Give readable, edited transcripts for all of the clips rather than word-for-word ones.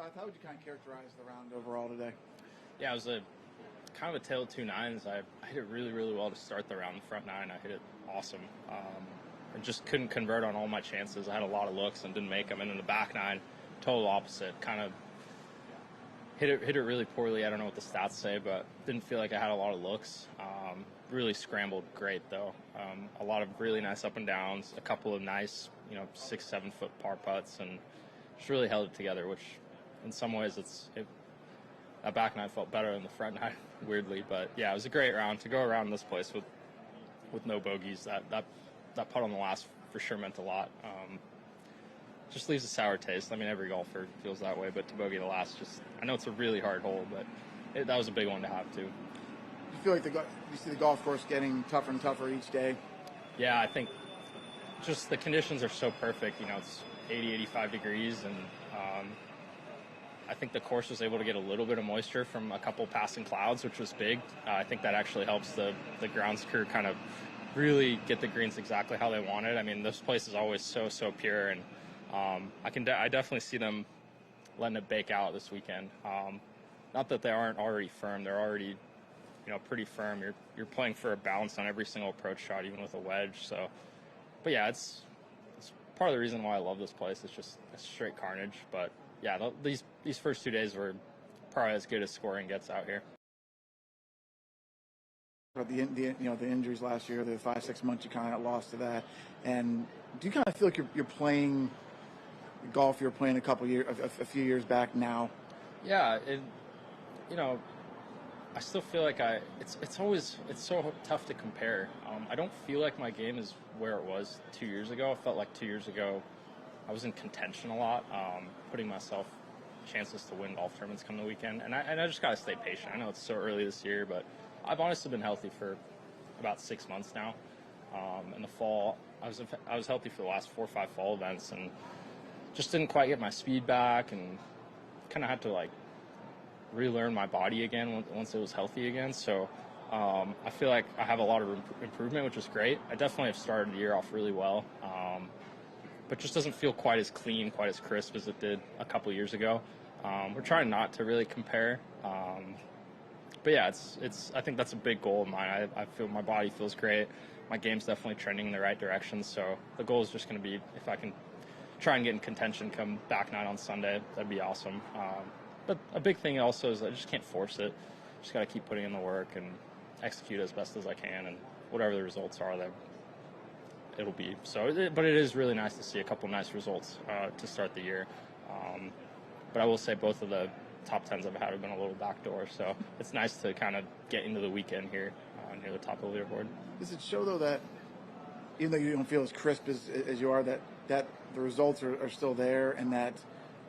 Sahith, how would you kind of characterize the round overall today? Yeah, it was a kind of a tale of two nines. I hit it really, really well to start the round. The front nine, I hit it awesome. I just couldn't convert on all my chances. I had a lot of looks and didn't make them. And then the back nine, total opposite. Kind of hit it really poorly. I don't know what the stats say, but didn't feel like I had a lot of looks. Really scrambled great though. A lot of really nice up and downs. A couple of nice, 6-7 foot par putts, and just really held it together. Which, in some ways, that back nine felt better than the front nine, weirdly. But yeah, it was a great round to go around this place with no bogeys. That putt on the last for sure meant a lot. Just leaves a sour taste. I mean, every golfer feels that way, but to bogey the last, I know it's a really hard hole, but that was a big one to have too. You feel like you see the golf course getting tougher and tougher each day? Yeah, I think just the conditions are so perfect. It's 80, 85 degrees, and I think the course was able to get a little bit of moisture from a couple passing clouds, which was big. I think that actually helps the grounds crew kind of really get the greens exactly how they want it. I mean, this place is always so pure, and I definitely see them letting it bake out this weekend. Not that they aren't already firm; they're already pretty firm. You're playing for a balance on every single approach shot, even with a wedge. So, but yeah, it's part of the reason why I love this place. It's just a straight carnage. But yeah, these first 2 days were probably as good as scoring gets out here. About the injuries last year, the 5-6 months you kind of got lost to that, and do you kind of feel like you're playing golf you were playing a few years back now? Yeah, I still feel like it's so tough to compare. I don't feel like my game is where it was 2 years ago. I felt like 2 years ago I was in contention a lot, putting myself chances to win golf tournaments come the weekend, and I just gotta stay patient. I know it's so early this year, but I've honestly been healthy for about 6 months now. In the fall, I was healthy for the last 4 or 5 fall events, and just didn't quite get my speed back, and kind of had to relearn my body again once it was healthy again. So I feel like I have a lot of improvement, which is great. I definitely have started the year off really well, but just doesn't feel quite as clean, quite as crisp as it did a couple years ago. We're trying not to really compare, but yeah, I think that's a big goal of mine. I feel my body feels great. My game's definitely trending in the right direction. So the goal is just going to be, if I can try and get in contention come back nine on Sunday, that'd be awesome. But a big thing also is I just can't force it. Just got to keep putting in the work and execute as best as I can, and whatever the results are, that it'll be. But it is really nice to see a couple nice results to start the year. But I will say both of the top 10s I've had have been a little backdoor, so it's nice to kind of get into the weekend here near the top of the leaderboard. Does it show, though, that even though you don't feel as crisp as you are, that the results are still there and that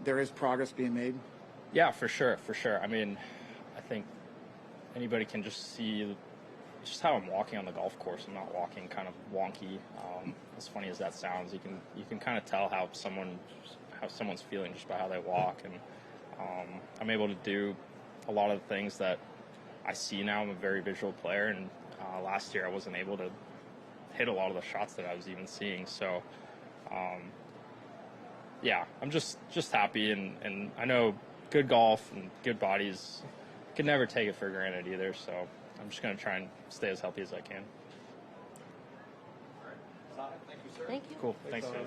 there is progress being made? Yeah, for sure. I mean, I think anybody can just see just how I'm walking on the golf course. I'm not walking kind of wonky. As funny as that sounds, you can kind of tell how someone's feeling just by how they walk, and I'm able to do a lot of the things that I see now. I'm a very visual player, and last year I wasn't able to hit a lot of the shots that I was even seeing. So, yeah, I'm just happy, and I know good golf and good bodies can never take it for granted either. So I'm just going to try and stay as healthy as I can. All right. Thank you, sir. Thank you. Cool. Thanks.